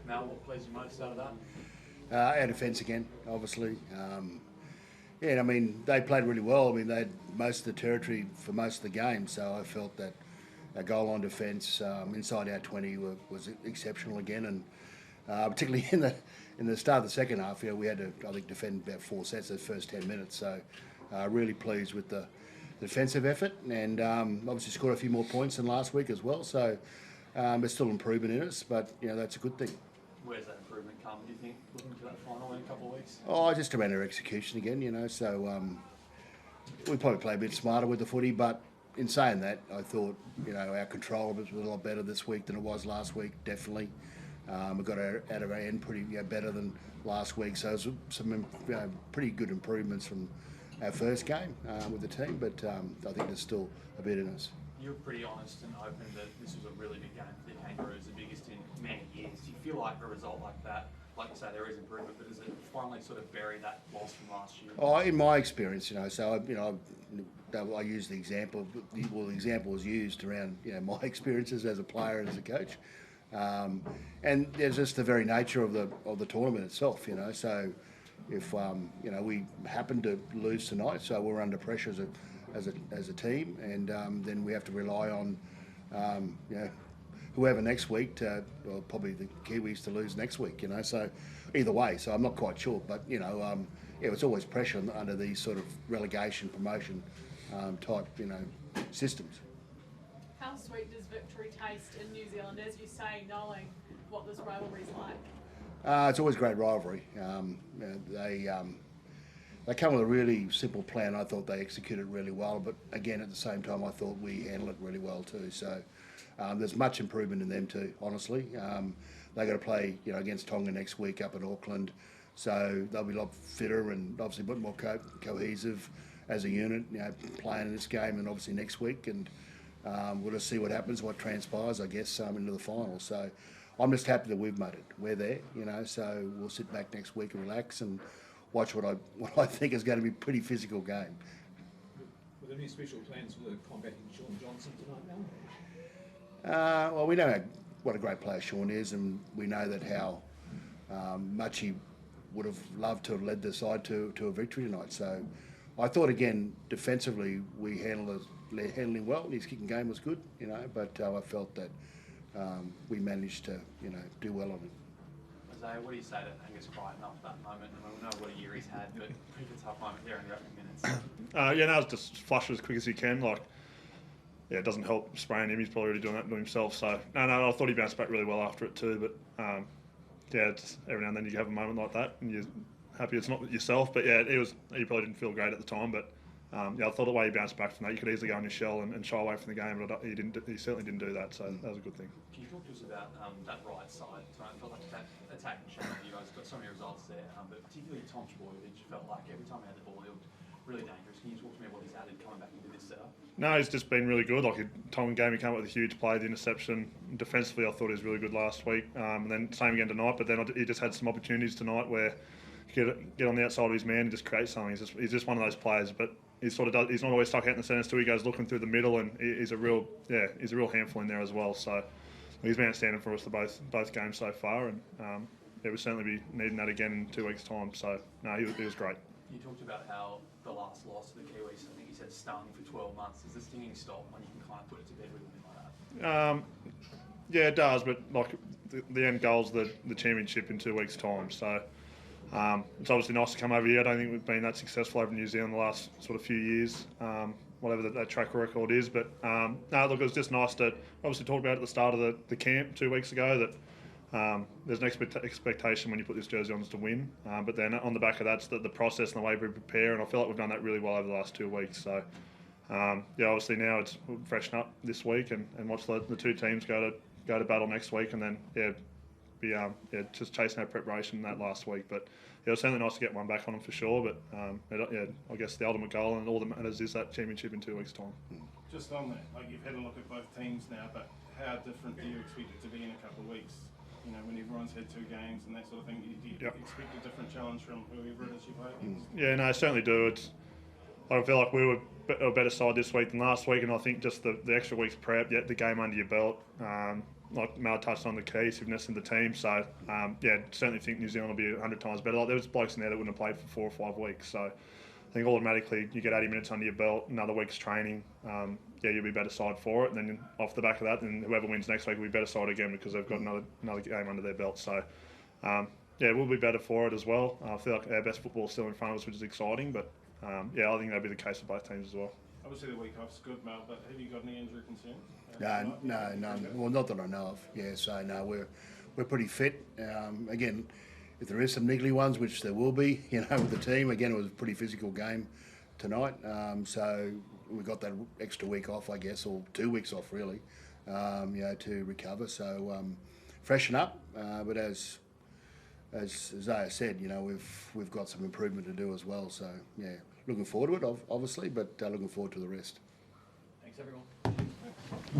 Mal, what pleased you most out of that? Our defence again, obviously. Yeah, I mean, they played really well. I mean, they had most of the territory for most of the game, so I felt that our goal line defence inside our 20 was exceptional again, and particularly in the start of the second half, we had to, I think, defend about 4 sets the first 10 minutes. So really pleased with the defensive effort, and obviously scored a few more points than last week as well. So there's still improvement in us, but that's a good thing. Where's that improvement come, do you think, looking to that final in a couple of weeks? Oh, just around our execution again, so we probably play a bit smarter with the footy, but in saying that, I thought, our control was a lot better this week than it was last week, definitely. We got out of our end pretty better than last week, so there's some pretty good improvements from our first game with the team, but I think there's still a bit in us. You were pretty honest and open that this was a really big game for the Kangaroos, the biggest in many years. Do you feel like a result like that, like you say, there is improvement, but does it finally sort of bury that loss from last year? Oh, in my experience, so I use the example. Well, the example was used around my experiences as a player and as a coach, and there's just the very nature of the tournament itself. So if we happen to lose tonight, so we're under pressure as a team, and then we have to rely on whoever next week or probably the Kiwis to lose next week. So either way, so I'm not quite sure, but it's always pressure under these sort of relegation promotion type systems. How sweet does victory taste in New Zealand, as you say, knowing what this rivalry is like? It's always a great rivalry. They come with a really simple plan. I thought they executed it really well, but again, at the same time, I thought we handled it really well too. So there's much improvement in them too, honestly. They're going to play against Tonga next week up in Auckland, so they'll be a lot fitter and obviously a bit more cohesive as a unit, playing in this game and obviously next week. And we'll just see what happens, what transpires, I guess, into the final. So I'm just happy that we've made it. We're there, so we'll sit back next week and relax and watch what I think is going to be a pretty physical game. Were there any special plans for combating Sean Johnson tonight, Mal? Well, we know what a great player Sean is, and we know that how much he would have loved to have led the side to a victory tonight. So I thought, again, defensively, we handled him well. His kicking game was good, but I felt that we managed to, do well on him. Isaah, what do you say to Angus Crichton after that moment? I mean, we know what a year he's had, but pretty tough moment there in the opening minutes. It's just flush as quick as he can. It doesn't help spraying him. He's probably already doing that to himself. So, I thought he bounced back really well after it too. But, just every now and then you have a moment like that and you're happy it's not yourself. But, he probably didn't feel great at the time. But, I thought the way he bounced back from that, you could easily go on your shell and shy away from the game, but he certainly didn't do that, so that was a good thing. Can you talk to us about that right side tonight? I felt like that attacking channel, you guys got so many results there, but particularly Tom Trbojevic felt like every time he had the ball, he looked really dangerous. Can you talk to me about what he's added coming back into this setup? No, he's just been really good. Tongan game, he came up with a huge play, the interception. Defensively, I thought he was really good last week, and then same again tonight, but then he just had some opportunities tonight where he could get on the outside of his man and just create something. He's just one of those players, but he's not always stuck out in the centre too. He goes looking through the middle, and he's a real handful in there as well. So he's been outstanding for us for both games so far, and we'll certainly be needing that again in 2 weeks' time. So he was great. You talked about how the last loss to the Kiwis, I think you said, stung for 12 months. Does the stinging stop when you can kind of put it to bed with a win like that? It does, but the end goal's the championship in 2 weeks' time. So. It's obviously nice to come over here. I don't think we've been that successful over in New Zealand the last sort of few years, whatever that track record is. But it was just nice to obviously talk about at the start of the camp 2 weeks ago that there's an expectation when you put this jersey on is to win. But then on the back of that's the process and the way we prepare, and I feel like we've done that really well over the last 2 weeks. So obviously now we'll freshen up this week and watch the two teams go to battle next week, and then just chasing our preparation that last week. But it was certainly nice to get one back on them for sure. But I guess the ultimate goal and all that matters is that championship in 2 weeks' time. Just on that, you've had a look at both teams now, but how different do you expect it to be in a couple of weeks? When everyone's had 2 games and that sort of thing, do you expect a different challenge from whoever it is you play against? I certainly do. I feel like we were a better side this week than last week, and I think just the extra week's prep, the game under your belt, like Mal touched on, the cohesiveness in the team. So yeah, certainly think New Zealand will be 100 times better. Like, there was blokes in there that wouldn't have played for 4 or 5 weeks. So I think automatically you get 80 minutes under your belt, another week's training. Yeah, you'll be better side for it. And then off the back of that, then whoever wins next week will be better side again because they've got another game under their belt. So yeah, we'll be better for it as well. I feel like our best football is still in front of us, which is exciting. But yeah, I think that'll be the case for both teams as well. Obviously the week off's good, Mal, but have you got any injury concerns? No, none. Well, not that I know of. Yeah, so no, we're pretty fit. Again, if there is some niggly ones, which there will be, with the team. Again, it was a pretty physical game tonight. So we got that extra week off, I guess, or 2 weeks off really, to recover. So freshen up. But as Isaah said, we've got some improvement to do as well. So yeah, looking forward to it, obviously, but looking forward to the rest. Thanks, everyone.